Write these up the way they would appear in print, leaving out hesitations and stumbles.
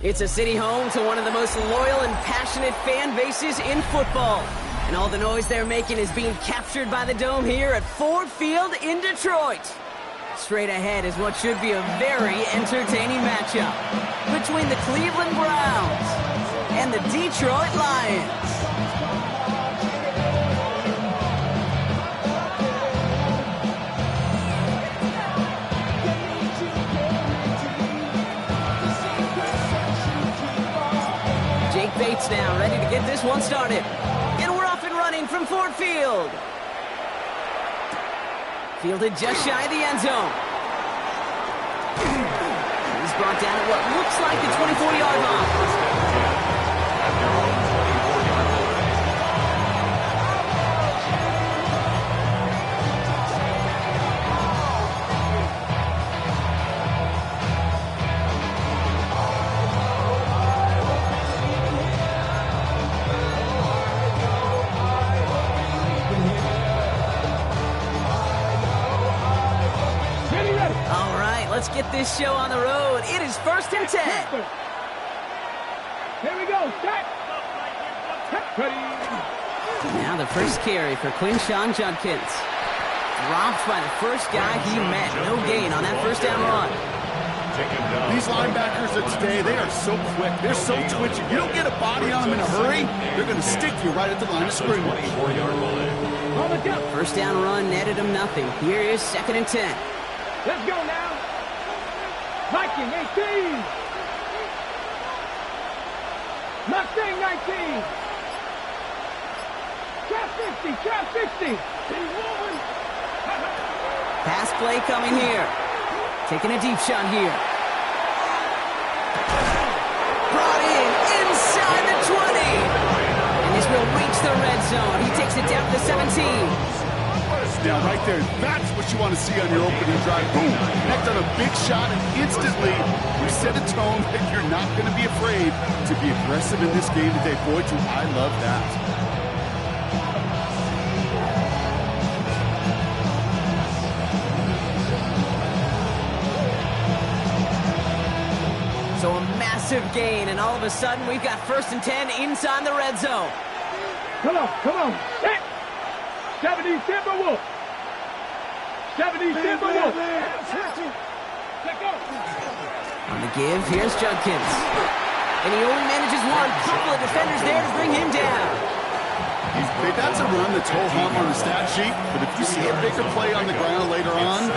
It's a city home to one of the most loyal and passionate fan bases in football. And all the noise they're making is being captured by the Dome here at Ford Field in Detroit. Straight ahead is what should be a very entertaining matchup between the Cleveland Browns and the Detroit Lions. Bates now, ready to get this one started. And we're off and running from Ford Field. Fielded just shy of the end zone. He's brought down at what looks like the 24-yard line. Let's get this show on the road. It is 1st and 10. Here we go. Set. Ready. Now the first carry for Quinshawn Judkins. Dropped by the first guy he met. No gain on that first down run. These linebackers of today, they are so quick. They're so twitchy. You don't get a body on them in a hurry, they're going to stick you right at the line of scrimmage. First down run netted him nothing. Here is 2nd and 10. Let's go now. Viking 18. Mustang 19. Trap 50. Trap 60. Pass play coming here. Taking a deep shot here. Brought in inside the 20. And this will reach the red zone. He takes it down to the 17. Now, right there, that's what you want to see on your opening drive. Boom! Connect on a big shot, and instantly you set a tone that you're not going to be afraid to be aggressive in this game today. Boy, do I love that. So a massive gain, and all of a sudden we've got 1st and 10 inside the red zone. Come on, come on. Set. 70 Timberwolf. 70 Timberwolf. On the give, here's Judkins. And he only manages one. Couple of defenders there to bring him down. That's a run that's ho-hum on the stat sheet, but if you see a bigger play on the ground later on,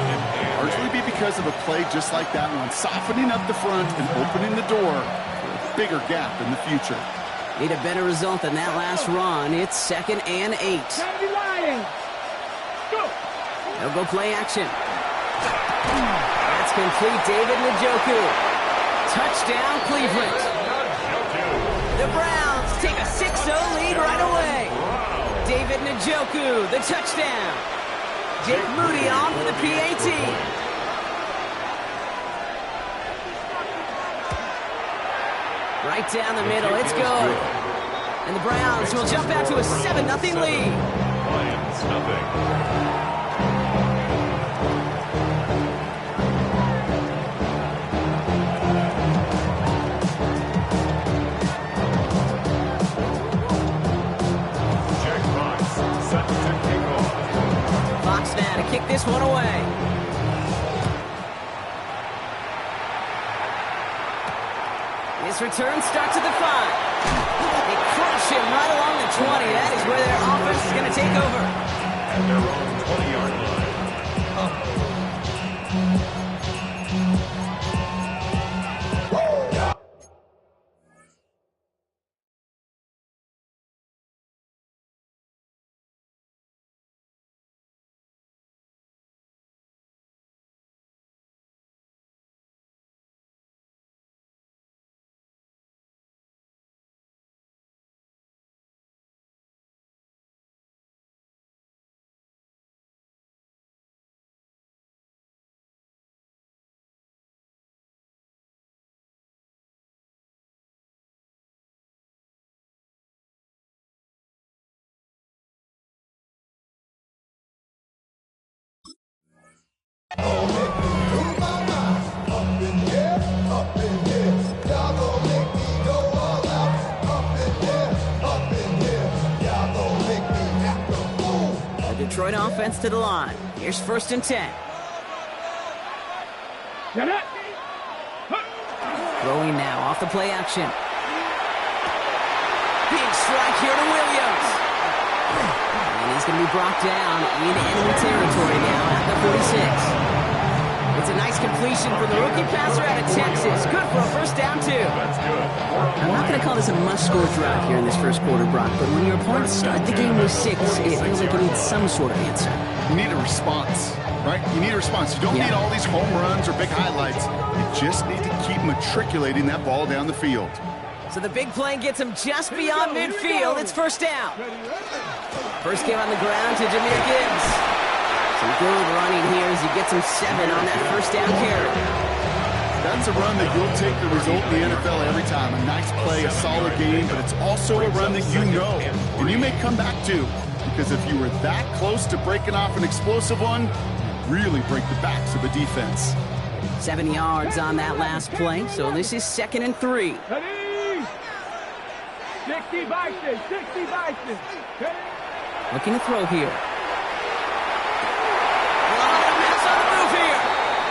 largely be because of a play just like that one, softening up the front and opening the door for a bigger gap in the future. Need a better result than that last run. It's 2nd and 8. They'll go play action. That's complete. David Njoku. Touchdown, Cleveland. The Browns take a 6-0 lead right away. David Njoku, the touchdown. Jake Moody on for the PAT. Right down the middle, it's good. And the Browns will jump out to a 7-0 lead. Lions, nothing. Fox now to kick this one away. This return starts at the 5. They crush him right along the 20. That is where their offense is going to take over. At their own 20-yard line. Detroit offense to the line. Here's 1st and 10. Throwing now off the play action. Big strike here to Williams. And he's going to be brought down in enemy territory now at the 46. It's a nice completion from the rookie passer out of Texas. Good for a 1st down, too. I'm not going to call this a must-score drive here in this 1st quarter, Brock, but when your opponents start the game with 6, it feels like you need some sort of answer. You need a response, right? You need a response. You don't need all these home runs or big highlights. You just need to keep matriculating that ball down the field. So the big play gets him just beyond midfield. It's 1st down. First game on the ground to Jahmyr Gibbs. Some good running here as he gets him 7 on that 1st down carry. That's a run that you'll take the result in the NFL every time. A nice play, a solid game, but it's also a run that you know and you may come back to, because if you were that close to breaking off an explosive one, you really break the backs of a defense. 7 yards on that last play, so this is 2nd and 3. 60 Bison, 60 Bison. Looking to throw here.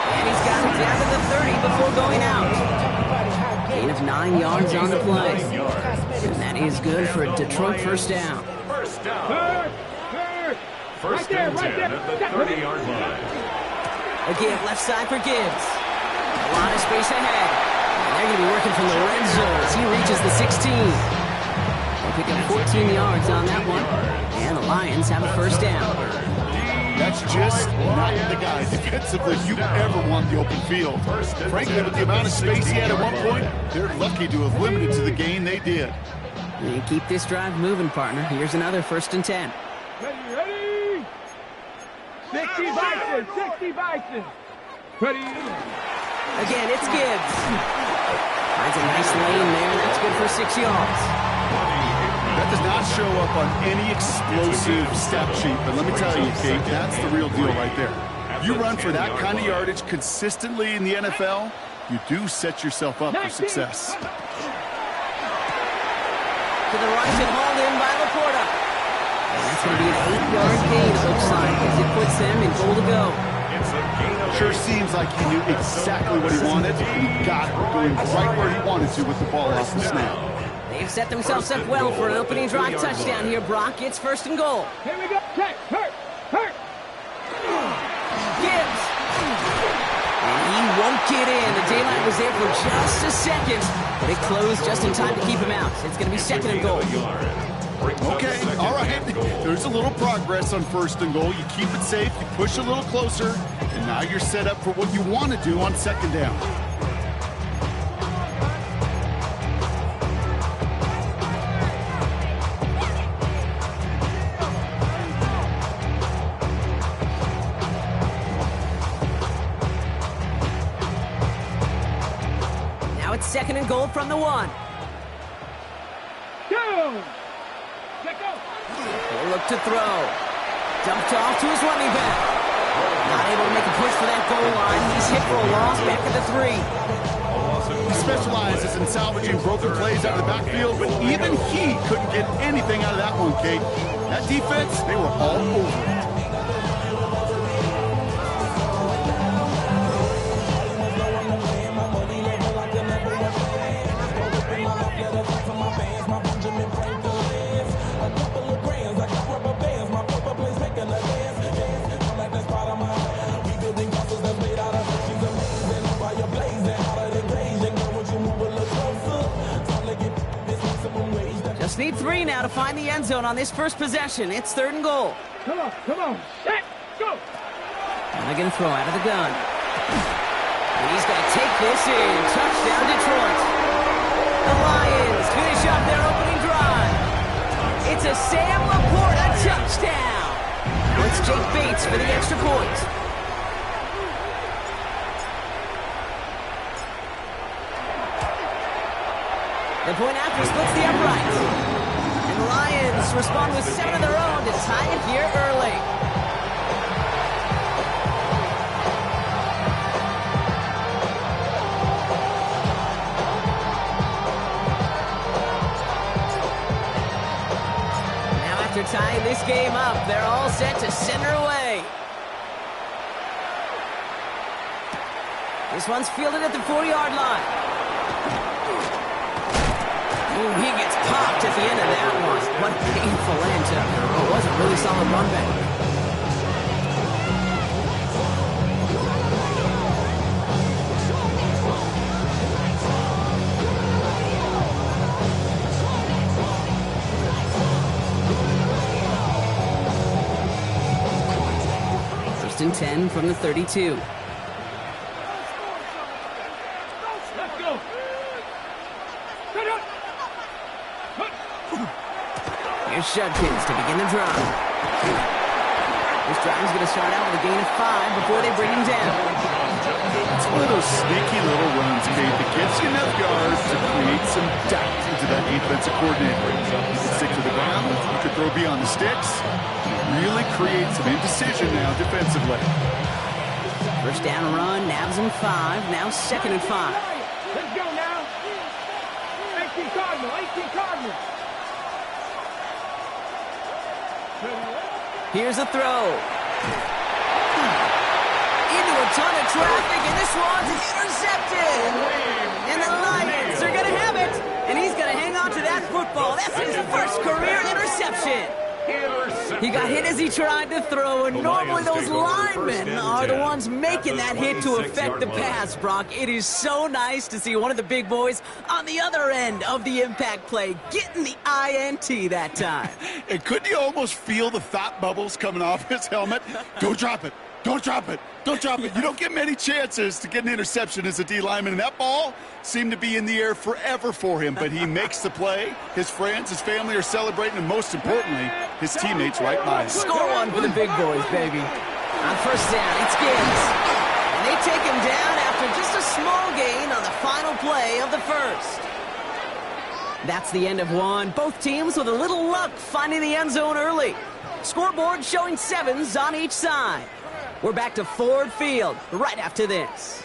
And he's got it down to the 30 before going out. Gain of 9 yards on the play. And that is good for a Detroit 1st down. First down. First and 10 at the 30-yard line. Again, left side for Gibbs. A lot of space ahead. And they're going to be working from the red zone as he reaches the 16. They'll pick up 14 yards on that one. And the Lions have a 1st down. That's just not the guy defensively you ever want the open field. Frankly, with the amount of space he had at one point, they're lucky to have limited to the gain they did. And keep this drive moving, partner. Here's another 1st and 10. Ready? 60 Bison, 60 Bison. Ready? Again, it's Gibbs. Finds a nice lane there. That's good for 6 yards. That does not show up on any explosive stat sheet, but let me tell you, Kate, that's the real deal right there. You run for that kind of yardage consistently in the NFL, you do set yourself up for success. To the right and hauled in by Laporta. And that's going to be an 8-yard gain, it looks like, as it puts them in goal to go. Sure seems like he knew exactly what he wanted, and he got it, going right where he wanted to with the ball off the snap. They've set themselves up well for an opening drive touchdown here, Brock. It's 1st and goal. Here we go. Check. Hurt. Gibbs. And he won't get in. The daylight was there for just a second, but it closed just in time to keep him out. It's going to be 2nd and goal. Okay, all right. There's a little progress on 1st and goal. You keep it safe, you push a little closer, and now you're set up for what you want to do on 2nd down. Now it's 2nd and goal from the 1. Go. He'll look to throw. Dumped off to his running back. Not able to make a push for that goal line. He's hit for a loss back at the 3. He specializes in salvaging broken plays out of the backfield, but even he couldn't get anything out of that one, Kate. That defense, they were all over it. Just need 3 now to find the end zone on this first possession. It's 3rd and goal. Come on. Set. Go. And they're going to throw out of the gun. And he's going to take this in. Touchdown, Detroit. The Lions finish up their opening drive. It's a Sam Laporta touchdown. Now it's Jake Bates for the extra point. The point after splits the upright. And the Lions respond with 7 of their own to tie it here early. Now after tying this game up. They're all set to send her away. This one's fielded at the 40-yard line. Ooh, he gets popped at the end of that one. What a painful end to what was a really solid run back. First and 10 from the 32. Let's go. Here's Shudkins to begin the drive. This drive is going to start out with a gain of 5 before they bring him down. It's one of those sneaky little runs, Kate, that gives you enough yards to create some doubt into that defensive coordinator. You can stick to the ground, you could throw beyond the sticks, really create some indecision now defensively. First down run, nabs him 5, now second and 5. Let's go now. 18 Cardinal, 18 Cardinal. Here's a throw. Into a ton of traffic, and this one's intercepted. And the Lions are going to have it. And he's going to hang on to that football. That's his first career interception. He got hit as he tried to throw, and normally those linemen are the ones making that hit to affect the pass, Brock. It is so nice to see one of the big boys on the other end of the impact play getting the INT that time. And couldn't you almost feel the thought bubbles coming off his helmet? Don't drop it. Don't drop it. Don't drop it. You don't get many chances to get an interception as a D lineman, and that ball seemed to be in the air forever for him, but he makes the play. His friends, his family are celebrating, and most importantly, his teammates right by him. Score one for the big boys, baby. On first down, it's Gibbs. And they take him down after just a small gain on the final play of the first. That's the end of one. Both teams with a little luck finding the end zone early. Scoreboard showing 7s on each side. We're back to Ford Field right after this.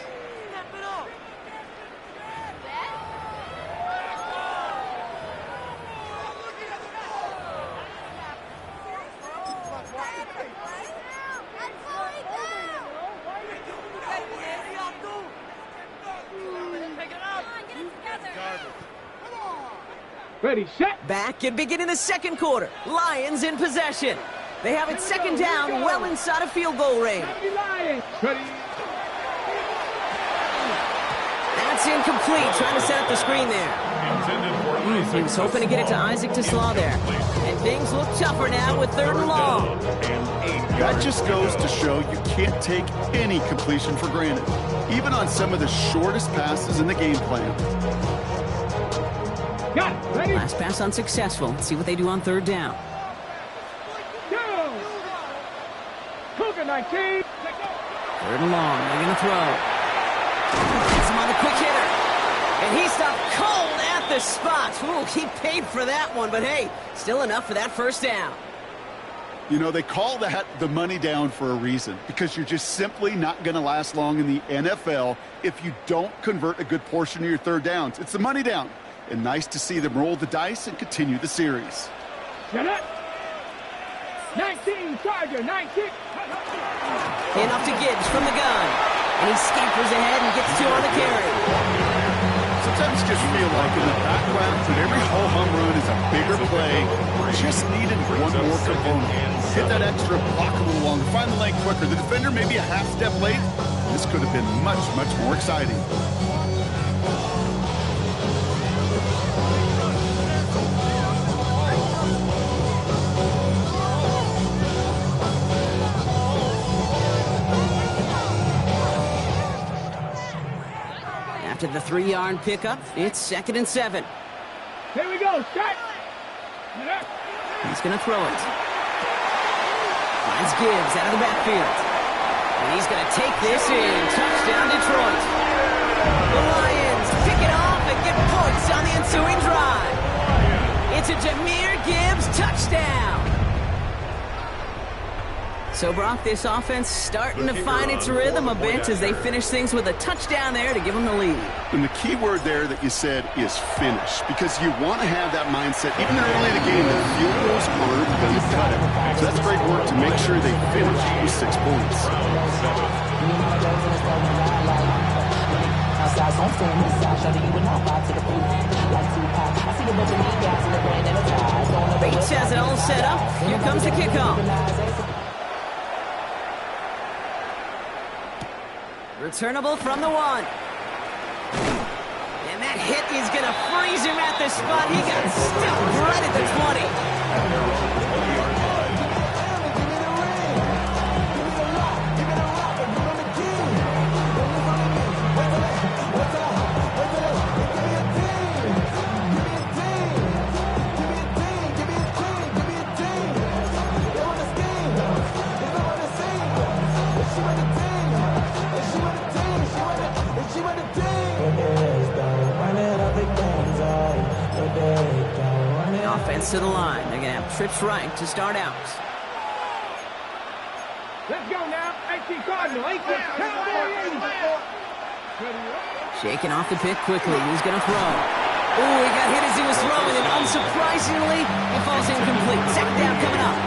Ready, set. Back and beginning the second quarter. Lions in possession. They have it second down, well inside of field goal range. Ready. That's incomplete, trying to set up the screen there. He was hoping to get it to Isaac Toslaw there. And things look tougher now with third and long. That just goes to show you can't take any completion for granted, even on some of the shortest passes in the game plan. Got it. Ready. Last pass unsuccessful. Let's see what they do on third down. Cougar 19. Third and long, they're going to throw. Gets him on the quick hitter. And he stopped cold at the spot. Ooh, he paid for that one, but hey, still enough for that first down. You know, they call that the money down for a reason, because you're just simply not going to last long in the NFL if you don't convert a good portion of your third downs. It's the money down. And nice to see them roll the dice and continue the series. Shut up. 19, Charger, 19. Hand off to Gibbs from the gun. And he scampers ahead and gets 2 on the carry. Sometimes you just feel like in the background that every ho-hum run is a bigger play. Just needed one more component. Hit that extra block a little longer. Find the lane quicker. The defender may be a half step late. This could have been much, much more exciting. After the 3-yard pickup, it's second and 7. Here we go, start. He's going to throw it. Finds Gibbs out of the backfield. And he's going to take this in. Touchdown, Detroit. The Lions pick it off and get points on the ensuing drive. It's a Jahmyr Gibbs touchdown. So, Brock, this offense starting to find its rhythm a bit as they finish things with a touchdown there to give them the lead. And the key word there that you said is finish, because you want to have that mindset, even early in the game, that field goals aren't going to cut it. So that's great work to make sure they finish with 6 points. Bates has it all set up. Here comes the kickoff. Returnable from the 1. And that hit is going to freeze him at the spot. He got stuffed right at the 20. Offense to the line. They're going to have trips right to start out. Let's go now. 18 Cardinal. 18 Shaking off the pick quickly. He's going to throw. Ooh, he got hit as he was throwing, and unsurprisingly, it falls incomplete. Second down coming up.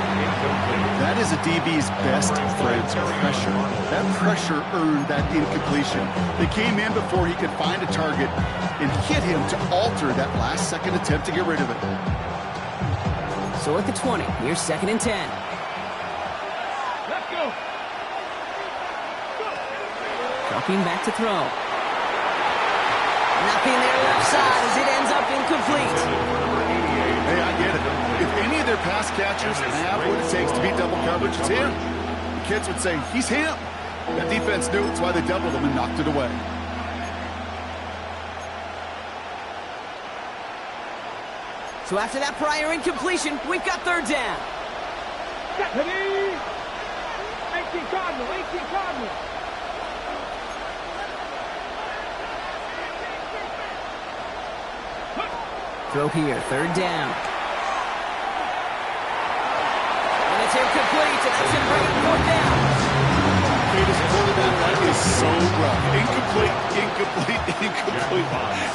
That is a DB's best friend, pressure. That pressure earned that incompletion. They came in before he could find a target and hit him to alter that last-second attempt to get rid of it. So at the 20, here's 2nd and 10. Let's go. Dropping back to throw. Nothing there left side as it ends up incomplete. Hey, I get it. If any of their pass catchers have what it takes to beat double coverage, it's him. The kids would say, he's him. That defense knew it's why they doubled him and knocked it away. So after that prior incompletion, we've got 3rd down. 18 Cardinal. 18 Cardinal. Throw here, 3rd down. And it's incomplete, and that's going to bring it 4th down. This quarterback, that is so rough. Incomplete.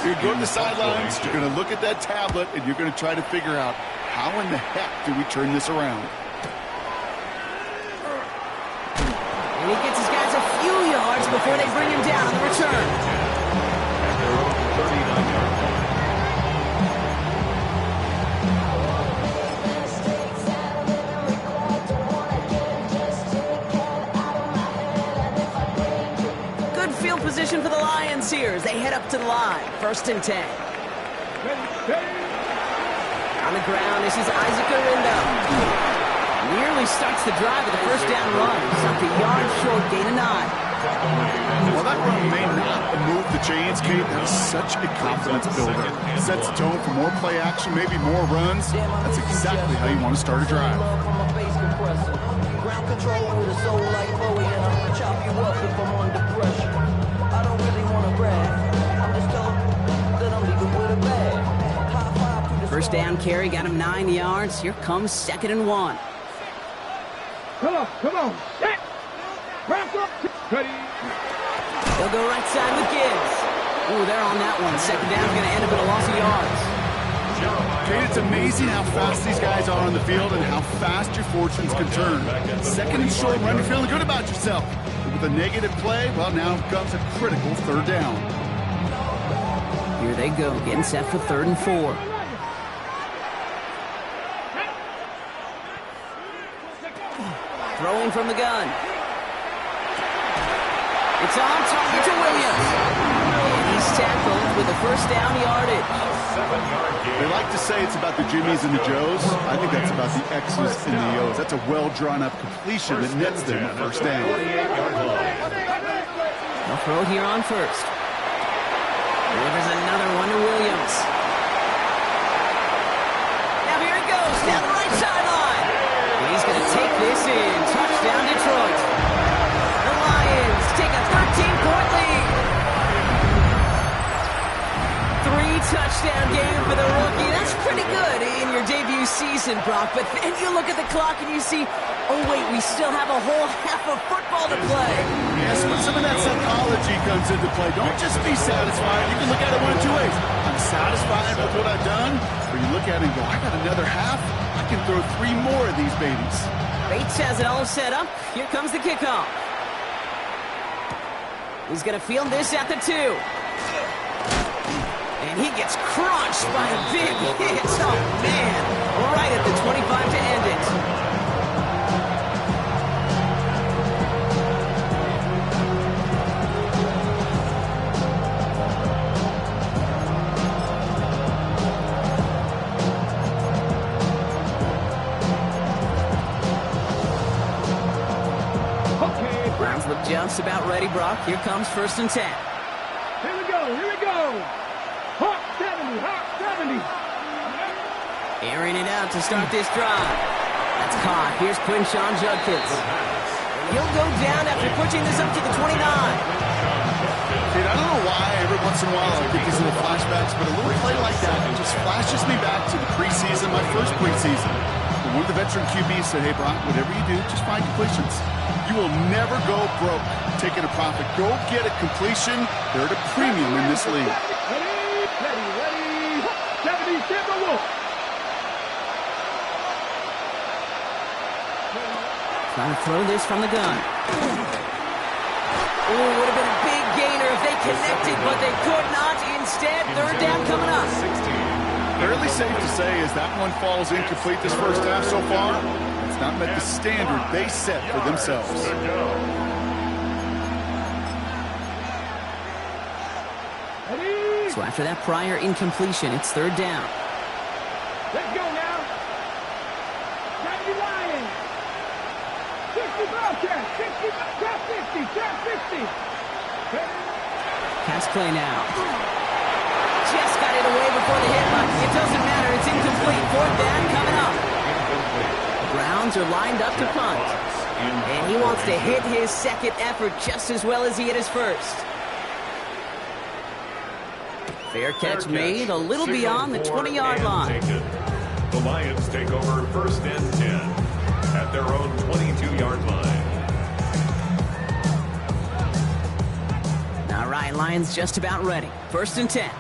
You're going to the sidelines, you're going to look at that tablet, and you're going to try to figure out how in the heck do we turn this around. And he gets his guys a few yards before they bring him down on the return. Position for the Lions here as they head up to the line. 1st and 10. On the ground, this is Isaac Arindo. Nearly starts the drive with a 1st down run. Stopped a yard short, gain of 9. While that run may not move the chains, Kate, that is such a confidence builder. Sets the tone for more play action, maybe more runs. That's exactly how you want to start a drive. Ground control with a soul like Chloe, and I'm gonna chop you up if I'm under pressure. I don't really want to brag. I'm just told that I'm leaving with a bag. High five to the 1st down carry got him 9 yards. Here comes 2nd and 1. Come on. Set. Wrap up. Ready. They'll go right side with Gibbs. Ooh, they're on that one. 2nd down's going to end up with a loss of yards. Kate, it's amazing how fast these guys are on the field and how fast your fortunes can turn. 2nd and short run, you're feeling good about yourself. With a negative play, well, now comes a critical 3rd down. Here they go, getting set for 3rd and 4. Throwing from the gun. It's on target to Williams. And he's tackled with a 1st down yardage. They like to say it's about the Jimmies and the Joes. I think that's about the X's and the O's. That's a well-drawn-up completion that nets them a 1st down. They'll throw it here on 1st. Delivers another one to Williams. Now here it goes, down the right sideline. And he's going to take this in. Touchdown, Detroit. The Lions take a 13-point lead. 3-touchdown game for the rookie. That's pretty good in your your debut season, Brock, but then you look at the clock and you see, oh wait, we still have a whole half of football to play. Yes, but some of that psychology comes into play. Don't just be satisfied. You can look at it one of two ways. I'm satisfied with what I've done, or you look at it and go, I got another half. I can throw 3 more of these babies. Bates has it all set up. Here comes the kickoff. He's going to field this at the 2. And he gets crushed by a big hit. Oh, man. Right at the 25 to end it. Browns look just about ready, Brock. Here comes 1st and 10. Here we go, here we go. Hawk 70, Hawk 70. Airing it out to start this drive. That's caught. Here's Quinshawn Judkins. He'll go down after pushing this up to the 29. Dude, I don't know why every once in a while I get these little flashbacks, but a little play like that just flashes me back to the preseason, my first preseason. One of the veteran QBs said, hey, Brock, whatever you do, just find completions. You will never go broke taking a profit. Go get a completion. They're at a premium in this league. Ready. 70, Timberwolf. Trying to throw this from the gun. Oh, would have been a big gainer if they connected, but they could not. Instead, 3rd down coming up. Fairly safe to say as that one falls incomplete this first half so far, it's not met the standard they set for themselves. So after that prior incompletion, it's 3rd down. Let's go now. 90 Lions. 60 Bobcats. 60 Trap 50. Trap 50. Pass play now. Just got it away before the hit, but it doesn't matter. It's incomplete. 4th down coming up. The Browns are lined up to punt. And he wants to hit his second effort just as well as he hit his first. Fair catch made a little beyond the 20-yard line. The Lions take over 1st and 10 at their own 22-yard line. All right, Lions just about ready. 1st and 10.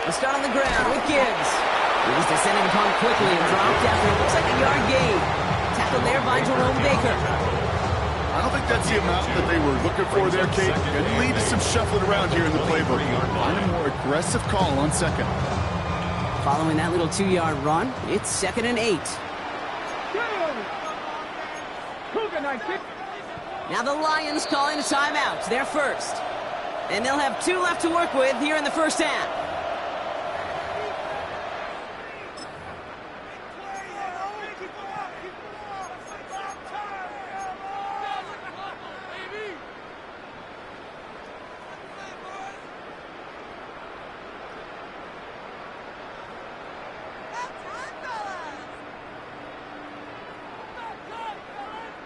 Let's start on the ground with Gibbs. He was descending upon quickly and dropped after it looks like a yard gain. Tackled there by Jerome Baker. I don't think that's the amount that they were looking for there, Kate. Going to lead to some shuffling around here in the playbook. Find a more aggressive call on 2nd. Following that little 2-yard run, it's 2nd and 8. Now the Lions calling a timeout. They're first. And they'll have 2 left to work with here in the first half.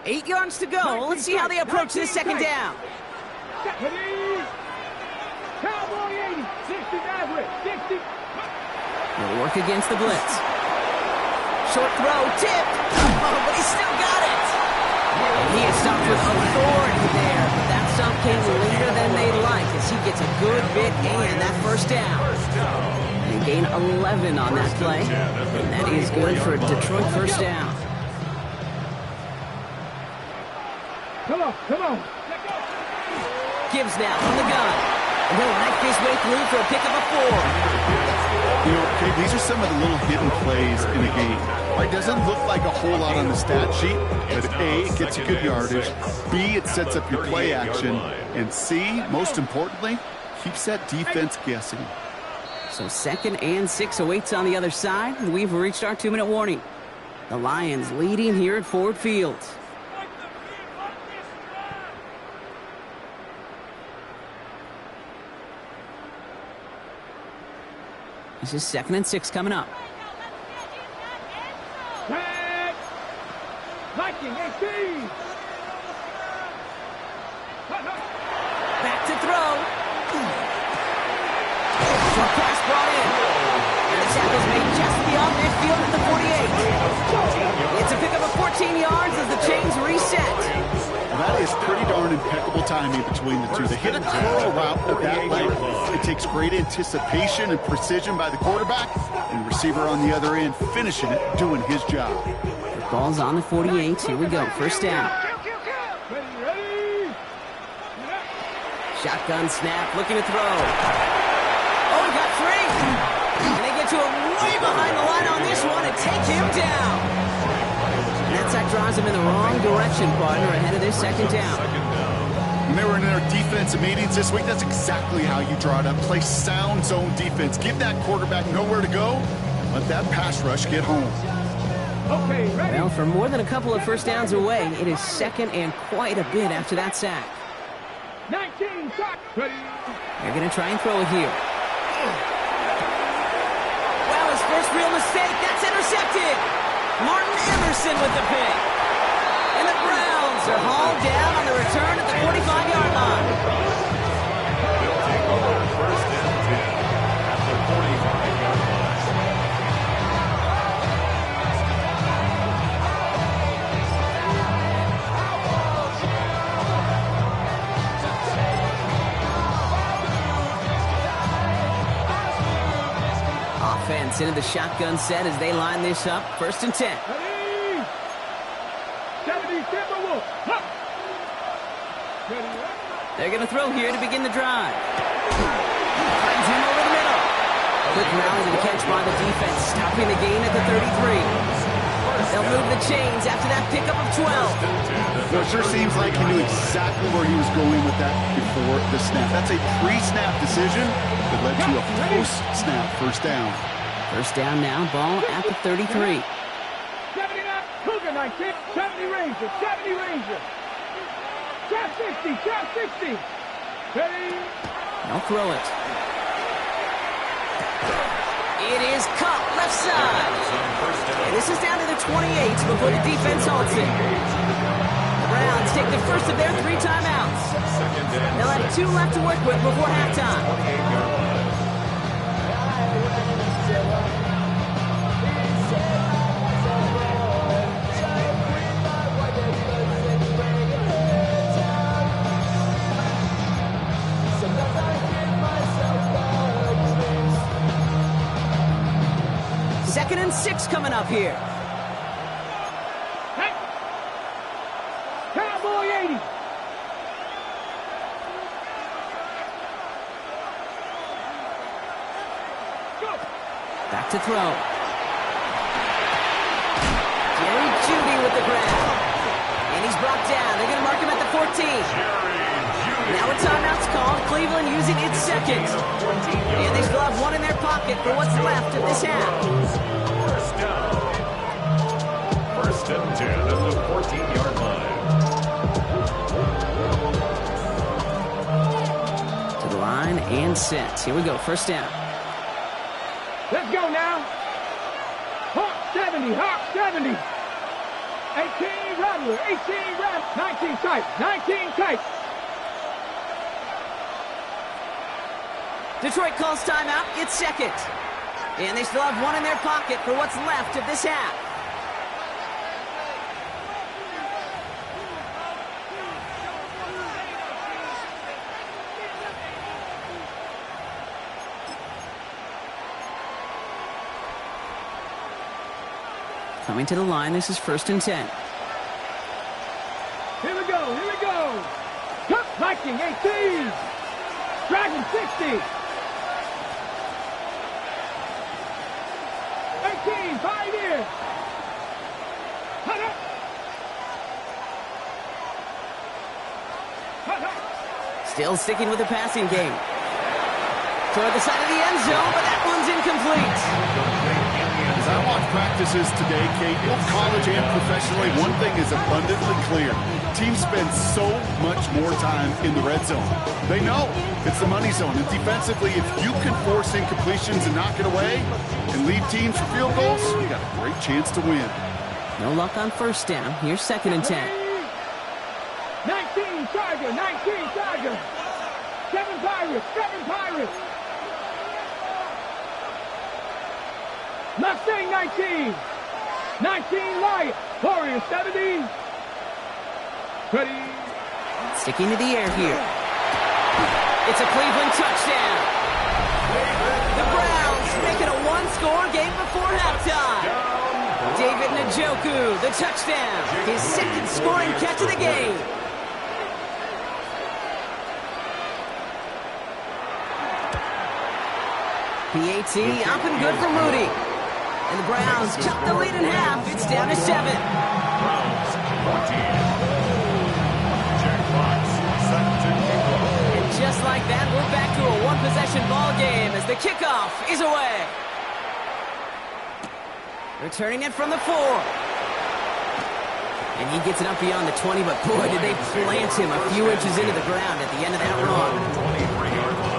Eight yards to go. Let's see how they approach this 2nd down. Cowboy 80, 60 average, 60. They'll work against the blitz. Short throw, tipped. Oh, but he still got it. And he is stopped with authority there. But that stop came later than they'd like as he gets a good bit and that 1st down. They gain 11 on that play. And that is good for a Detroit 1st down. Come on. Gibbs now from the gun. And he'll knife his way through for a pick of a 4. You know, Kate, these are some of the little hidden plays in the game. It doesn't look like a whole lot on the stat sheet, but A, it gets you good yardage, B, it sets up your play action, and C, most importantly, keeps that defense guessing. So 2nd and 6 awaits on the other side, and we've reached our 2-minute warning. The Lions leading here at Ford Field. This is 2nd and 6 coming up. Viking 18. Back to throw. Short pass brought in. And the tackle's made just beyond midfield at the 48. It's a pickup of 14 yards as the chains reset. That is pretty darn impeccable timing between the two. They hit a curl route at that length. It takes great anticipation and precision by the quarterback, and the receiver on the other end finishing it, doing his job. The ball's on the 48. Here we go. First down. Shotgun snap, looking to throw. Oh, he got free. And they get to him way behind the line on this one and take him down. And that sack drives him in the wrong direction, partner, ahead of this second down. When they were in their defensive meetings this week, that's exactly how you draw it up. Play sound zone defense. Give that quarterback nowhere to go. Let that pass rush get home. Okay, ready? Well, for more than a couple of first downs away, it is second and quite a bit after that sack. 19 shots. Ready? They're going to try and throw it here. Well, his first real mistake. That's intercepted. Martin Emerson with the pick. And the Browns are hauled down on the return at the 45-yard line. They'll take over first and 10 at the 45-yard line. Offense into the shotgun set as they line this up. First and 10. Ready? 70 Timberwolves. Huh. Ready? They're going to throw here to begin the drive. Finds him over the middle. Quick rally to the catch by the defense, stopping the gain at the 33. They'll move the chains after that pickup of 12. Well, it sure seems like he knew exactly where he was going with that before the snap. That's a pre-snap decision that led to a post-snap first down. First down now, ball at the 33. 79 Cougar 19. 70 Ranger. 70 Ranger. Shot 60. Shot 60. Ready? They'll throw it. It is caught left side. And this is down to the 28 before the defense halts it. The Browns take the first of their 3 timeouts. They'll have 2 left to work with before halftime. Second and 6 coming up here. Hey. Cowboy 80. Go. Back to throw. Jerry Jeudy with the grab. And he's brought down. They're going to mark him at the 14. Now a timeout's called. Cleveland using its second. And they still have 1 in their pocket for what's left of this half. First and 10 at the 14-yard line. To the line and set. Here we go. First down. Let's go now. Hawk 70. Hawk 70. 18 Rattler. 18 Rattler. 19 tight. 19 tight. Detroit calls timeout. It's second. And they still have 1 in their pocket for what's left of this half. Coming to the line, this is first and 10. Here we go. Here we go. Cook Viking 18. Dragon 60. 18, 5 in. Hut up. Hut up. Still sticking with the passing game. Toward the side of the end zone, but that one's incomplete. As I watch practices today, Kate, both college and professionally, one thing is abundantly clear. Teams spend so much more time in the red zone. They know it's the money zone. And defensively, if you can force incompletions and knock it away and lead teams for field goals, you got a great chance to win. No luck on first down. Here's second and 10. 19 Tiger. 19 Tiger. Seven Pirates! Seven Pirates! Mustang 19! 19 Lions! Warriors 70! Ready? Sticking to the air here. It's a Cleveland touchdown. The Browns make it a one-score game before halftime. David Njoku, the touchdown. His second scoring catch of the game. PAT up and good for Moody. And the Browns cut the lead in half. It's down to 7. Browns 14. Jack Fox set to kick off. And just like that, we're back to a one-possession ball game as the kickoff is away. Returning it from the 4. And he gets it up beyond the 20, but boy, did they plant him a few inches into the ground at the end of that run. 23-yard line.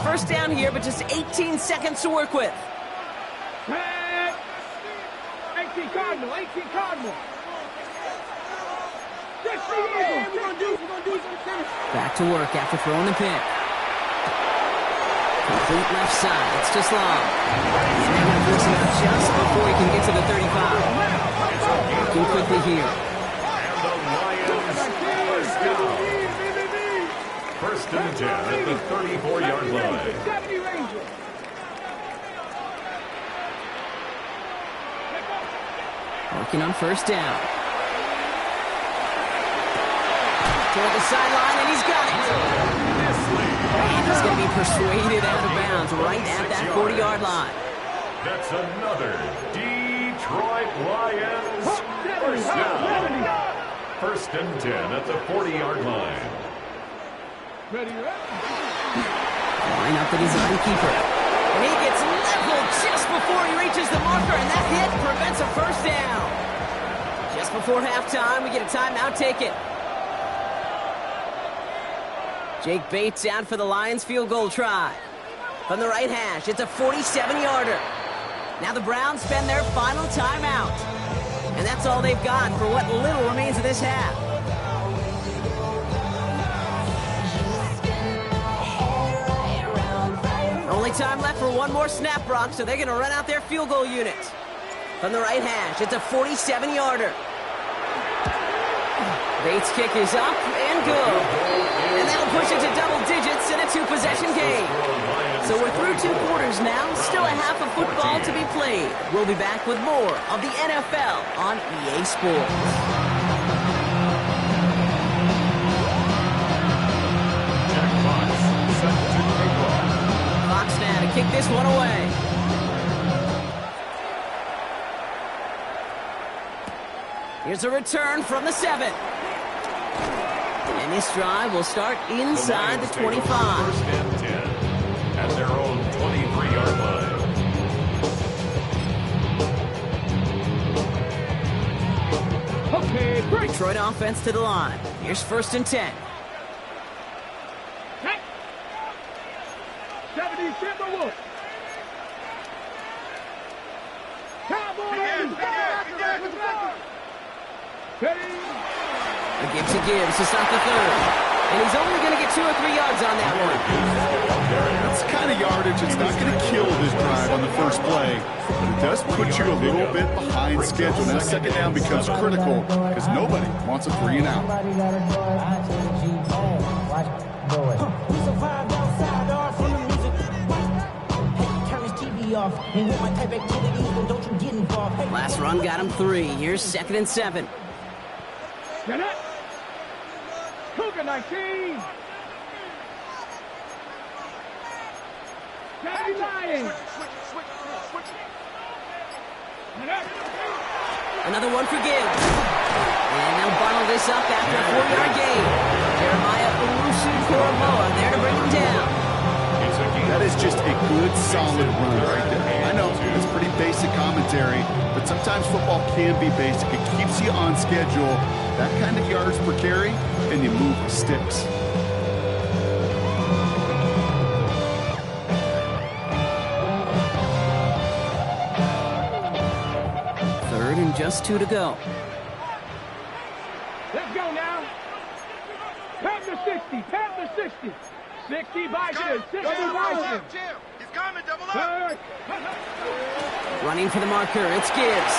First down here, but just 18 seconds to work with. 18 Cardinal, 18 Cardinal. Back to work after throwing the pick. Complete left side, it's just long. He's going to force it out just before he can get to the 35. Looking quickly here. And the Lions first down. First and 10 at the 34-yard line. Working on first down. Toward the sideline, and he's got it. And he's going to be persuaded out of bounds right at that 40-yard line. That's another Detroit Lions first down. First and 10 at the 40-yard line. Ready, Line up the design keeper. And he gets leveled just before he reaches the marker, and that hit prevents a first down. Just before halftime, we get a timeout taken. Jake Bates out for the Lions field goal try. From the right hash, it's a 47-yarder. Now the Browns spend their final timeout. And that's all they've got for what little remains of this half. Only time left for one more snap, Brock, so they're going to run out their field goal unit. From the right hash, it's a 47-yarder. Bates' kick is up and good. And that'll push it to double digits in a two-possession game. So we're through 2 quarters now, still a half of football to be played. We'll be back with more of the NFL on EA Sports. Now to kick this one away. Here's a return from the 7. And this drive will start inside the 25. First and 10 at their own 23-yard line. Okay, break. Detroit offense to the line. Here's first and 10. 70 Timberwolves. Cowboys. The give to Gibbs to stop the 3rd. And he's only going to get 2 or 3 yards on that one. That's the kind of yardage that's not going to kill this drive on the first play. But it does put you a little bit behind schedule. Now second down becomes critical because nobody wants a 3 and out. Last run got him 3. Here's second and 7. Get it. Cougar 19. Daddy Lions. Another one for Gibbs. And they'll bottle this up after a 4-yard gain. Jeremiah Owusu-Koramoah there to bring him down. It's a gain That is just a good, solid run right there. I know, it's pretty basic commentary, but sometimes football can be basic. It keeps you on schedule. That kind of yards per carry, and you move with sticks. Third and just 2 to go. Let's go now. Count to 60. Count to 60. 60 Bison. 60 Bison. He's coming. Double up. Running for the marker. It's Gibbs.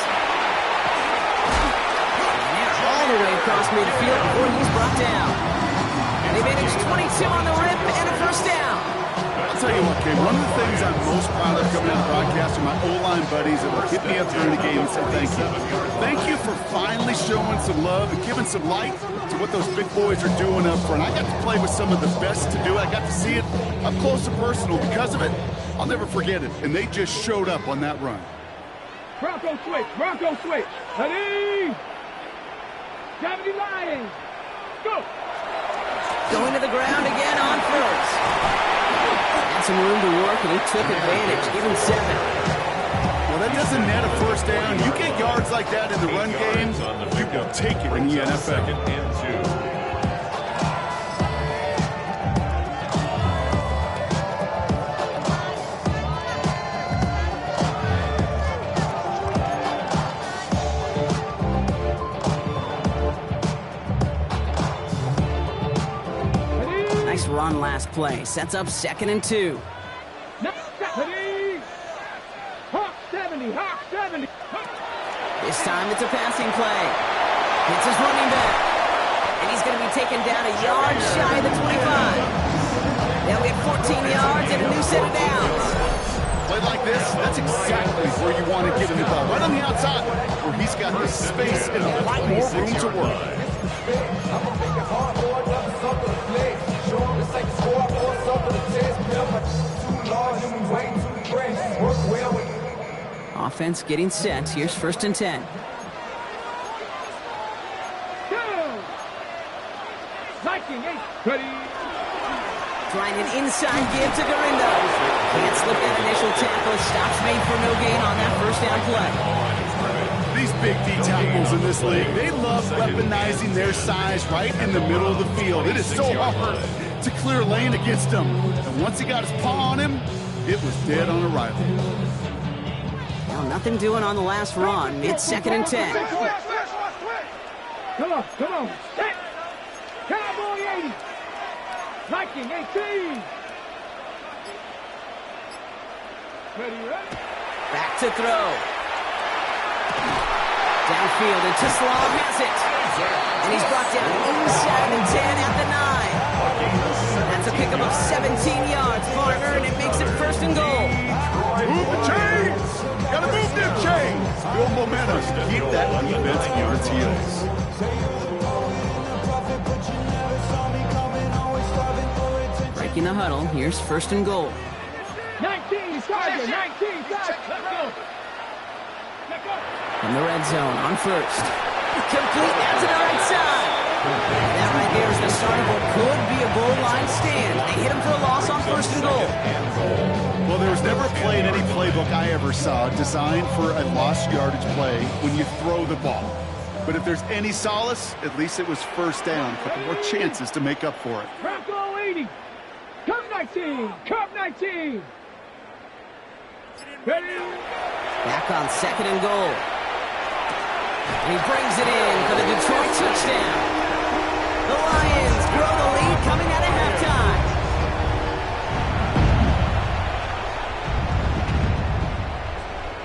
And they're all the way across midfield before he's brought down. They managed 22 on the rip and a first down. I'll tell you what, Kay, one of the things I'm most proud of coming out of broadcast are my O-line buddies that will hit me up during the game and say thank you. Thank you for finally showing some love and giving some light to what those big boys are doing up front. I got to play with some of the best to do it. I got to see it up close and personal. Because of it, I'll never forget it. And they just showed up on that run. Bronco switch. Bronco switch. Ready? 70 Lions. Go. Going to the ground again on first. Had some room to work, and he took advantage. Give him 7. Well, that doesn't net a first down. You get yards like that in the run game, you will take it in the NFL. Second and 2. Nice run last play. Sets up 2nd and 2. Ready? Hawk 70. Hawk 70. This time it's a passing play. Hits his running back. And he's going to be taken down a yard shy of the 25. They'll get 14 yards and a new set of downs. Play like this, that's exactly where you want to get in the ball. Right on the outside, where he's got the space and a lot more room to work. Offense getting set. Here's 1st and 10. Viking 8. Ready? Trying an inside give to Garindo. Can't slip that initial tackle. Stops made for no gain on that first down play. These big D tackles in this league, they love weaponizing their size right in the middle of the field. It is so hard to clear lane against them. And once he got his paw on him, it was dead on arrival. Now nothing doing on the last run. It's 2nd and 10. Come on, come on. Set. Cowboy 80. Viking 18. Ready, ready. Back to throw. Downfield, and Tislam has it. And he's brought down inside the 10 at the 9. That's a pickup of 17 yards, partner, and it makes it 1st and goal. Move the chains! Gotta move them chains! Build momentum. Keep that defense on its heels. Breaking the huddle. Here's 1st and goal. 19, Sergeant, 19, Sergeant. Let's go. Let's go. From the red zone on first. Complete now to the right side. That right there is the start of what could be a goal line stand. They hit him for a loss on 1st and goal. Well, there was never a play in any playbook I ever saw designed for a lost yardage play when you throw the ball. But if there's any solace, at least it was first down. A couple more chances to make up for it. Bronco 80. Cup 19. Cup 19. Ready? Back on 2nd and goal. And he brings it in for the Detroit touchdown. The Lions grow the lead coming out of halftime.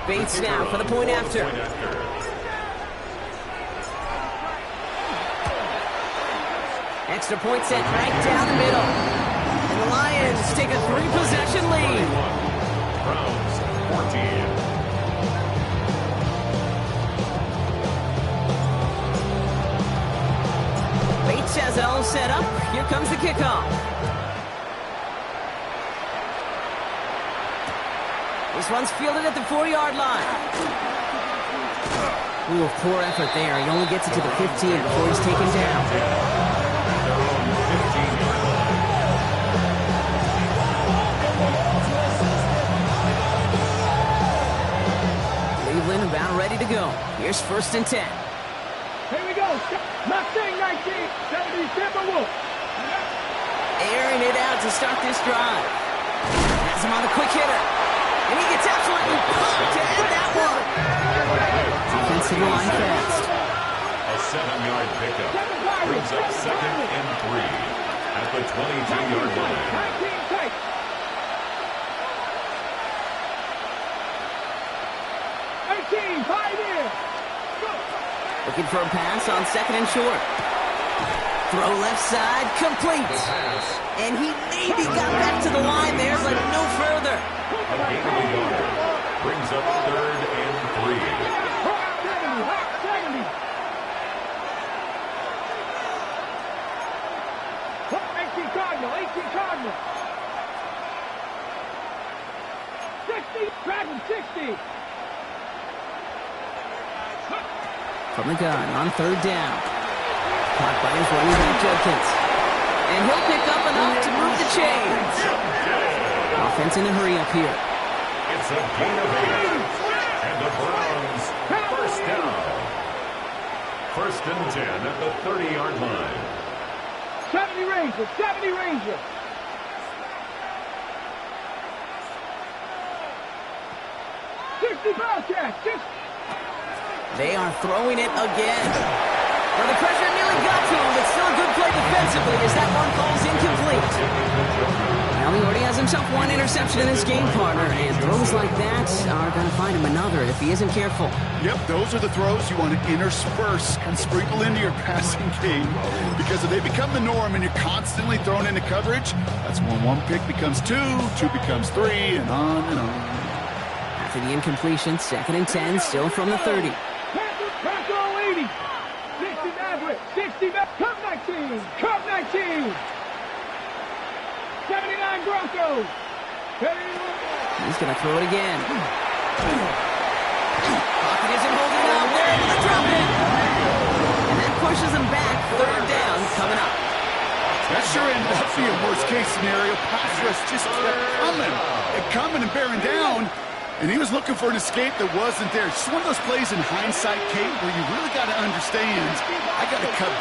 Bates now for the point after. Extra point set right down the middle. And the Lions take a 3-possession lead. Browns 14. Bates has it all set up. Here comes the kickoff. This one's fielded at the 4-yard line. Ooh, poor effort there. He only gets it to the 15 before he's taken down. home. Here's 1st and 10. Here we go. Mustang 19. 70 Timberwolves. Airing it out to start this drive. Has him on the quick hitter. And he gets absolutely pumped to end that one. Defensive line fast. A 7-yard pickup brings up 2nd and 3 at the 22-yard line. 19 take. Looking for a pass on 2nd and short. Throw left side, complete. And he maybe got back to the line there, but no further. A gain of a yard brings up 3rd and 3. 18 Cardinal. 60, Dragon 60. From the gun on 3rd down. Caught by his running back, Judkins. And he'll pick up enough to move the chains. Offense in a hurry up here. It's a gain of 8. And the Browns, 1st down. 1st and 10 at the 30-yard line. 70 Rangers. 60 Bobcats. They are throwing it again. Well, the pressure nearly got to him, but still a good play defensively as that one falls incomplete. Well, he already has himself one interception in this game, partner, and throws like that are going to find him another if he isn't careful. Yep, those are the throws you want to intersperse and sprinkle into your passing game, because if they become the norm and you're constantly thrown into coverage, that's when 1 pick becomes 2, 2 becomes 3, and on and on. After the incompletion, 2nd and 10, still from the 30. Pass all 80. 60 Maverick. 60 Cub 19. Cub 19. 79 Broncos. He's going to throw it again. Pocket isn't holding up. They're able to drop it. And that pushes him back. 3rd down coming up. That sure ended up being worst-case scenario. Pass rush just kept coming and bearing down. And he was looking for an escape that wasn't there. Just one of those plays in hindsight, Kate, where you really got to understand, I got to cut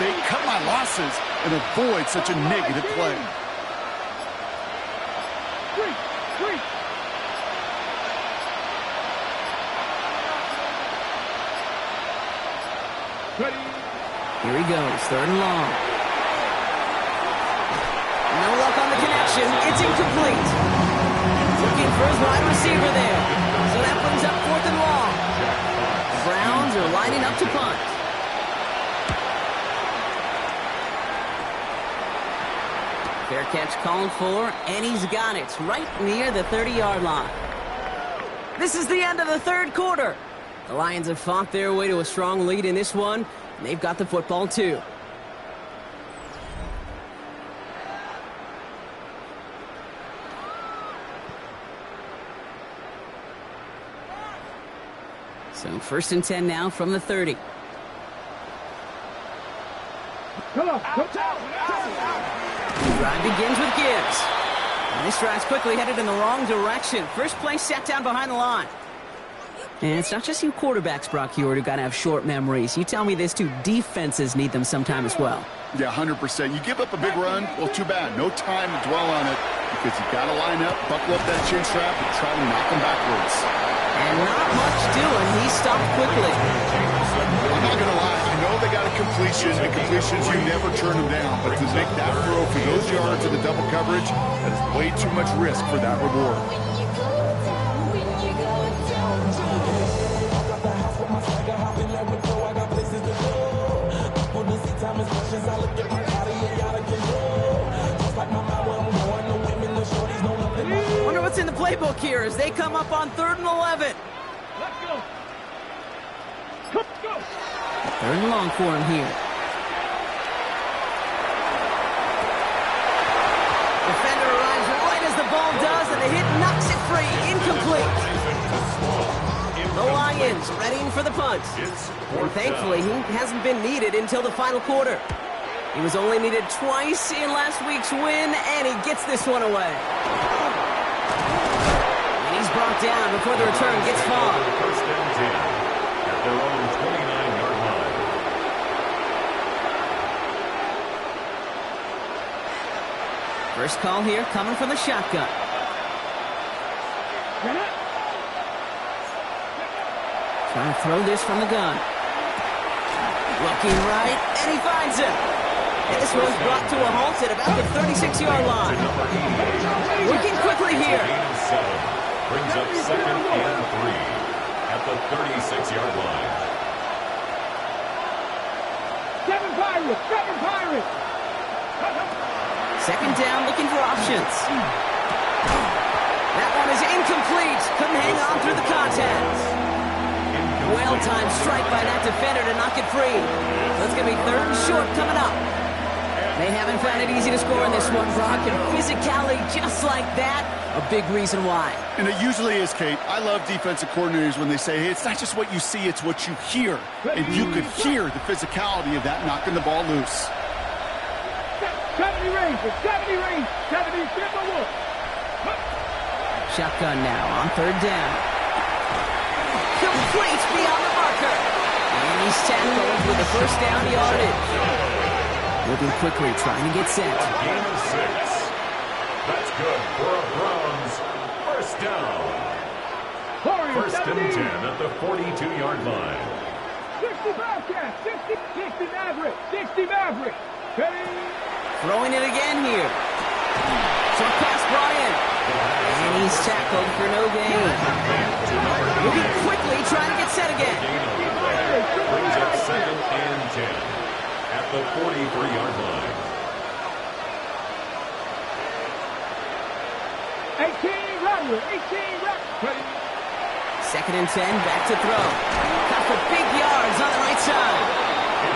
my losses and avoid such a negative play. Here he goes, 3rd and long. No luck on the connection. It's incomplete. Looking for his wide receiver there. So that brings up 4th and long. The Browns are lining up to punt. Fair catch called for, and he's got it right near the 30-yard line. This is the end of the 3rd quarter. The Lions have fought their way to a strong lead in this one, and they've got the football too. So 1st and 10 now from the 30. Come on. The drive begins with Gibbs. And this drive's quickly headed in the wrong direction. First play set down behind the line. And it's not just you quarterbacks, Brock Heward, who got to have short memories. You tell me this too, defenses need them sometime as well. Yeah, 100%. You give up a big run, well, too bad. No time to dwell on it because you got to line up, buckle up that chin strap, and try to knock them backwards. And not much doing. He stopped quickly. I'm not going to lie. I know they got a completion. The completions, you never turn them down. But to make that throw for those yards in the double coverage, that is way too much risk for that reward. Wonder what's in the playbook here as they come up on 3rd and 11. Let's go. Go. 3rd and long for him here. Defender arrives right as the ball does, and the hit knocks it free. Incomplete. The Lions readying for the punt. And thankfully, he hasn't been needed until the final quarter. He was only needed twice in last week's win, and he gets this one away. And he's brought down before the return gets far. 1st and 10 at their own First call here coming from the shotgun. Trying to throw this from the gun. Looking right, and he finds him. And this one's brought to a halt at about the 36-yard line. Working quickly here. Brings up 2nd and 3 at the 36-yard line. 7 Pirates! 7 Pirates! Second down, looking for options. That one is incomplete. Couldn't hang on through the contact. Well-timed strike by that defender to knock it free. So it's going to be 3rd and short coming up. They haven't found it easy to score in this one, Brock, and physicality just like that, a big reason why. And it usually is, Kate. I love defensive coordinators when they say, hey, it's not just what you see, it's what you hear. And you could hear the physicality of that knocking the ball loose. 70 range, 70 range, 70 Simple Wolf. Shotgun now on 3rd down. Complete beyond the marker. And he's tackled with the first down yardage. Moving quickly, trying to get set. Gain of 6. That's good for a Browns first down. 1st and 10 at the 42-yard line. 60 Bobcats, 60 Maverick, 60 Maverick. Throwing it again here. Short pass brought in. And he's tackled for no gain. Moving quickly, trying to get set again. Brings up 2nd and 10 at the 43-yard line. 18 Rodwell, 18 Rodwell. 2nd and 10, back to throw. Got for big yards on the right side.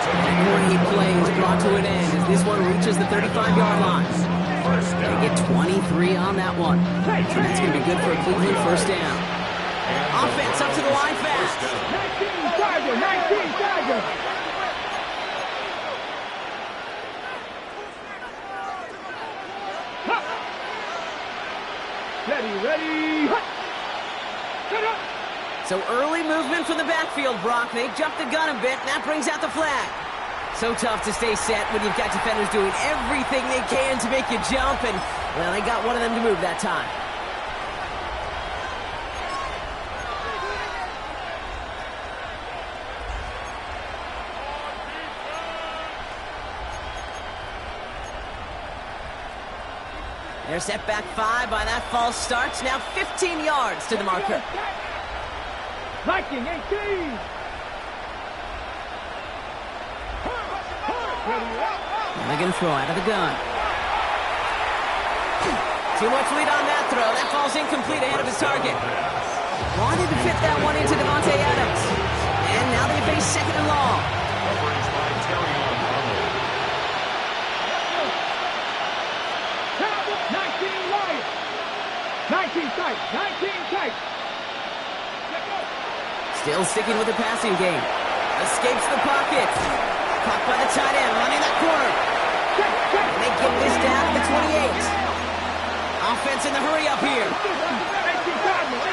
And a great play is brought to an end as this one reaches the 35-yard line. They get 23 on that one. So that's going to be good for a Cleveland first down. Offense up to the line fast. 19 Tiger, 19 Tiger. Ready. So early movement from the backfield, Brock. They jumped the gun a bit, and that brings out the flag. So tough to stay set when you've got defenders doing everything they can to make you jump, and, well, they got one of them to move that time. They're set back 5 by that false start. Now 15 yards to the marker. Viking 18. And they're going to throw out of the gun. Too much lead on that throw. That falls incomplete ahead of his target. Wanted to fit that one into Devontae Adams. And now they face 2nd and long. Coverage by Terry on 19 Lions. 19 tight. 19 tight. Still sticking with the passing game. Escapes the pocket. Caught by the tight end, running that corner. And they get this down to the 28. Offense in the hurry up here. 18 Cardinals.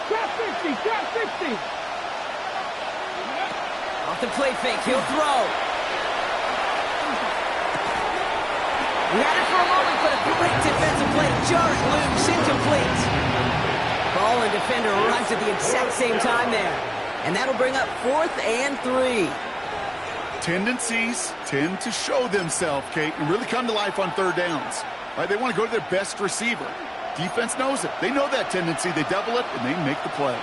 Trap 60. Off the play fake, he'll throw. He had it for a moment, but a great defensive play. Jarred loose, incomplete. Ball and defender arrives at the exact same time there. And that'll bring up 4th and 3. Tendencies tend to show themselves, Kate, and really come to life on 3rd downs. Right? They want to go to their best receiver. Defense knows it. They know that tendency. They double it, and they make the play.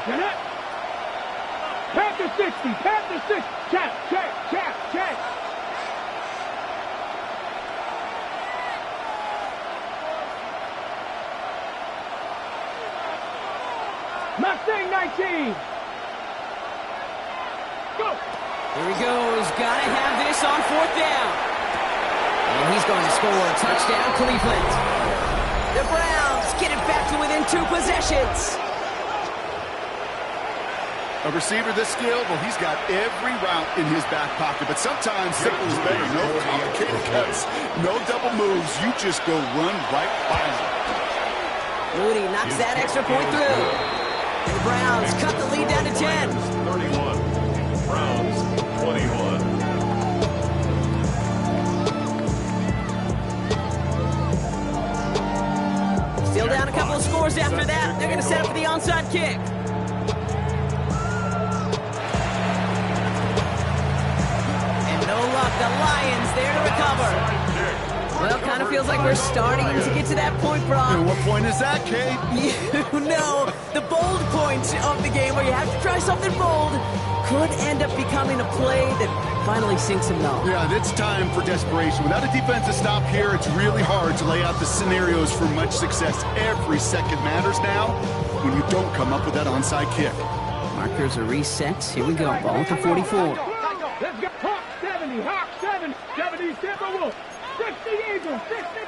Panther 60. Panther 60. Check. Mustang 19. Go. Here he goes. Gotta have this on 4th down. And he's going to score a touchdown, Cleveland. The Browns get it back to within 2 possessions. A receiver this skilled, well, he's got every route in his back pocket. But sometimes simple is better. No complicated cuts, no double moves. You just go run right by him. Moody knocks that extra point through. And the Browns cut the lead down to 10. 31. Browns 21. Still down a couple of scores after that. They're going to set up for the onside kick. And no luck. The Lions there to recover. Well, kind of feels like we're starting to get to that point, Brock. And what point is that, Kate? You know, the bold point of the game where you have to try something bold could end up becoming a play that finally sinks him though. Yeah, it's time for desperation. Without a defensive stop here, it's really hard to lay out the scenarios for much success. Every second matters now when you don't come up with that onside kick. Markers are reset. Here we go. Ball at the 44. Let's go. Hawk 70. Hawk 70. 70 Timberwolves. 60 Eagles. 60.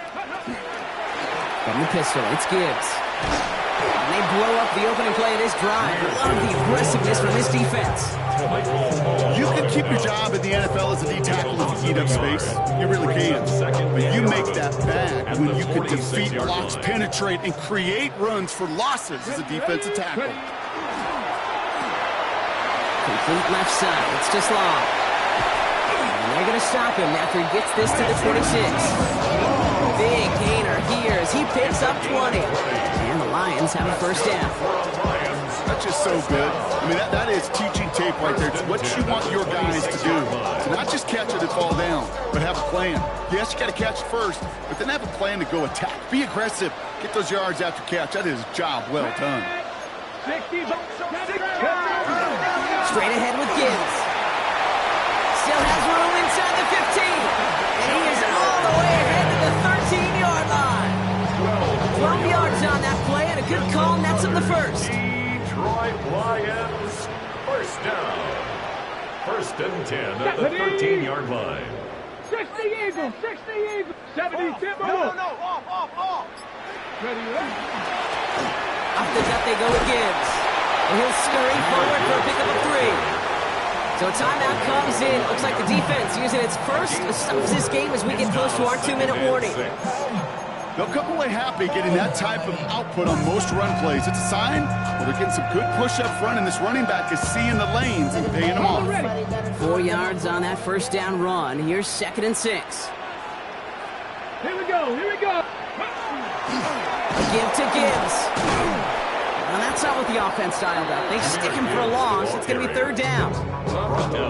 From the pistol, it's Gibbs. And they blow up the opening play of this drive. Love the aggressiveness from this defense. You can keep your job in the NFL as a D tackle if you eat up space. You really can. But you make that bad when you can defeat blocks, penetrate, and create runs for losses as a defensive tackle. Complete left side. It's just long. And they're going to stop him after he gets this to the 26. Big gainer here as he picks up 20. And the Lions have a first down. That's just so good. I mean, that is teaching tape right there. It's what you want your guys to do. To not just catch it and fall down, but have a plan. Yes, you got to catch it first, but then have a plan to go attack. Be aggressive. Get those yards after catch. That is a job well done. 60. Straight ahead with Gibbs. Still has room inside the 15. And he is all the way ahead to the 13-yard line. 12 yards on that play and a good call, and that's in the first. Detroit Lions, first down. First and 10 at the 13-yard line. 60 Eagles. 60 Eagles. 70 Timberwolves. No, off. Ready, Off the gut they go with Gibbs. And he'll scurry forward for a pickup of 3. So a timeout comes in. Looks like the defense using its first stops this game as we get close to our 2-minute warning. They'll come away happy getting that type of output on most run plays. It's a sign that they're getting some good push up front, and this running back is seeing the lanes and paying them off. 4 yards on that first down run. Here's 2nd and 6. Here we go. A give to Gibbs. Well, that's not what the offense dialed up. They stick him for a loss. It's going to be 3rd down.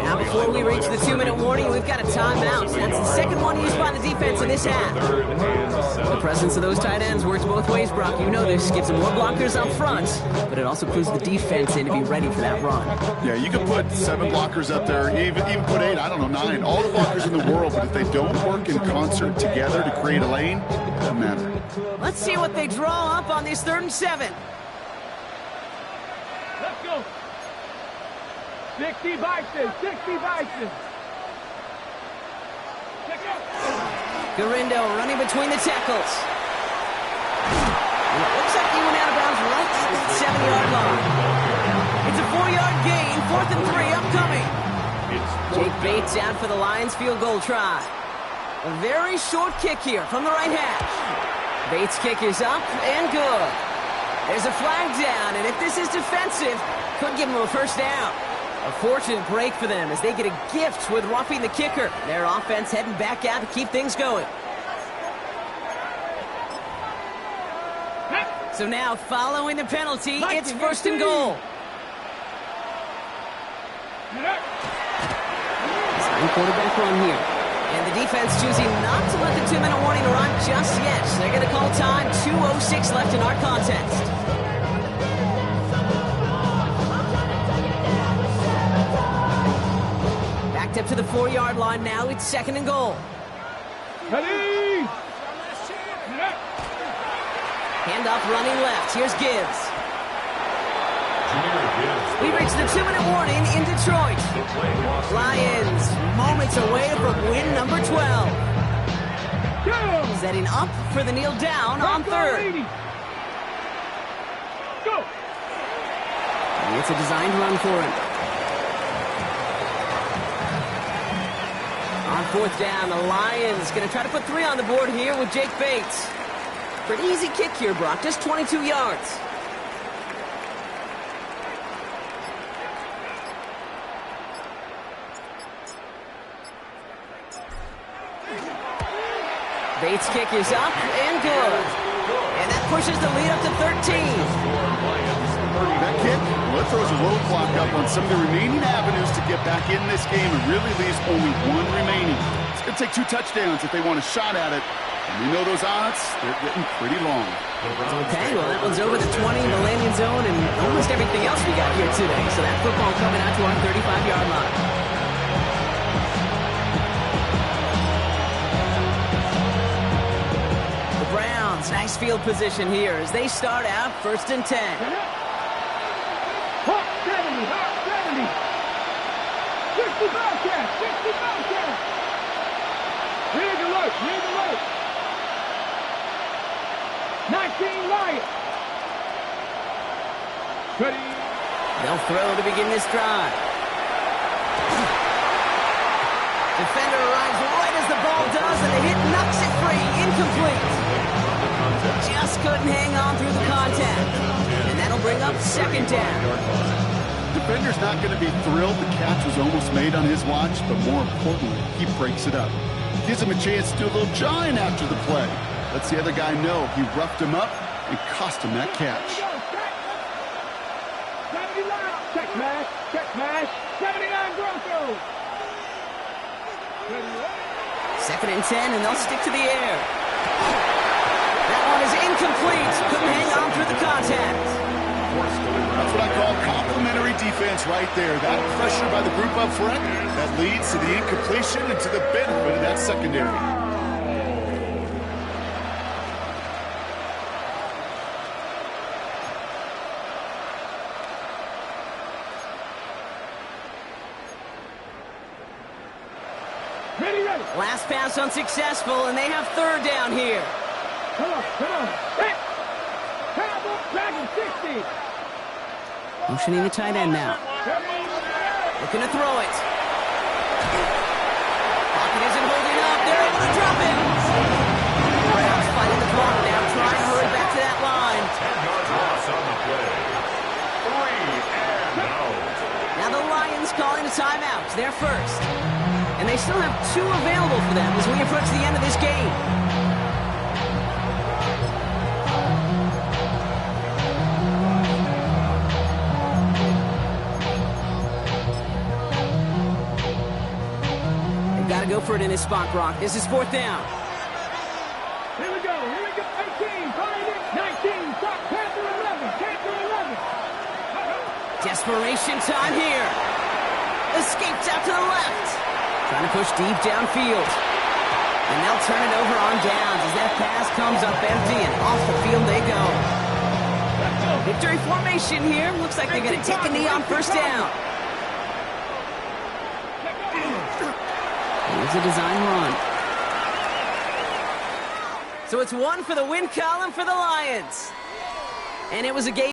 Now, before we reach the 2-minute warning, we've got a timeout. That's the second one used by the defense in this half. The presence of those tight ends works both ways, Brock. You know this. Gives them more blockers up front, but it also clues the defense in to be ready for that run. Yeah, you can put 7 blockers up there, even put 8, I don't know, 9. All the blockers in the world, but if they don't work in concert together to create a lane, it doesn't matter. Let's see what they draw up on this 3rd and 7. Let's go. 60 Bison. 60 Bison. Check out. Garindo running between the tackles. And it looks like he went out of bounds right at that 7-yard line. It's a 4-yard gain. 4th and 3 upcoming. Jake Bates out for the Lions field goal try. A very short kick here from the right hash. Bates' kick is up and good. There's a flag down, and if this is defensive, could give them a first down. A fortunate break for them as they get a gift with roughing the kicker. Their offense heading back out to keep things going. So now, following the penalty, it's 1st and goal. Second quarterback run here. And the defense choosing not to let the 2-minute warning run just yet. They're going to call time. 2:06 left in our contest. Backed up to the 4-yard line now. It's 2nd and goal. Ready. Handoff running left. Here's Gibbs. We reach the 2-minute warning in Detroit. Lions moments away from win number 12. Setting up for the kneel down on 3rd. Go. And it's a designed run for him. On 4th down, the Lions going to try to put 3 on the board here with Jake Bates. Pretty easy kick here, Brock. Just 22 yards. Bates' kick is up and good. And that pushes the lead up to 13. That kick, well, it throws a roadblock up on some of the remaining avenues to get back in this game and really leaves only one remaining. It's going to take 2 touchdowns if they want a shot at it. And we know those odds, they're getting pretty long. Okay, well, that one's over the 20 in the landing zone and almost everything else we got here today. So that football coming out to our 35-yard line. The Browns, nice field position here as they start out 1st and 10. Hawk 70, Hawk 70. 60 Bobcat, 60 Bobcat. Here's the look, here's the look. 19 Lions. Ready. They'll throw to begin this drive. Defender arrives right as the ball does, and the hit knocks it free. Incomplete. Just couldn't hang on through the contact. And that'll bring up 2nd down. Defender's not going to be thrilled the catch was almost made on his watch, but more importantly, he breaks it up. Gives him a chance to do a little jawing after the play. Lets the other guy know he roughed him up and cost him that catch. Check smash, check smash. 79 Broncos. 2nd and 10, and they'll stick to the air. That one is incomplete. Couldn't hang on through the contact. That's what I call complimentary defense right there. That pressure by the group up front, that leads to the incompletion and to the benefit of that secondary. Ready, ready. Last pass unsuccessful, and they have 3rd down here. Come on, come on. Hey! Cowboy Dragon 60. Motioning the tight end now. Looking to throw it. Pocket isn't holding up. They're able to drop it. Browns fighting the clock now, trying to hurry back to that line. 10-yard loss on the play. 3 and out. Now the Lions calling a timeout. They're first. And they still have 2 available for them as we approach the end of this game. They've got to go for it in this spot, Brock. This is 4th down. Here we go, here we go. 18, find it. 19, stop. Panther 11, Panther 11. Desperation time here. Escapes out to the left. Trying to push deep downfield. And they'll turn it over on downs as that pass comes up empty and off the field they go. Victory formation here. Looks like they're going to take a knee on 1st down. Here's a design run. So it's 1 for the win column for the Lions. And it was a game.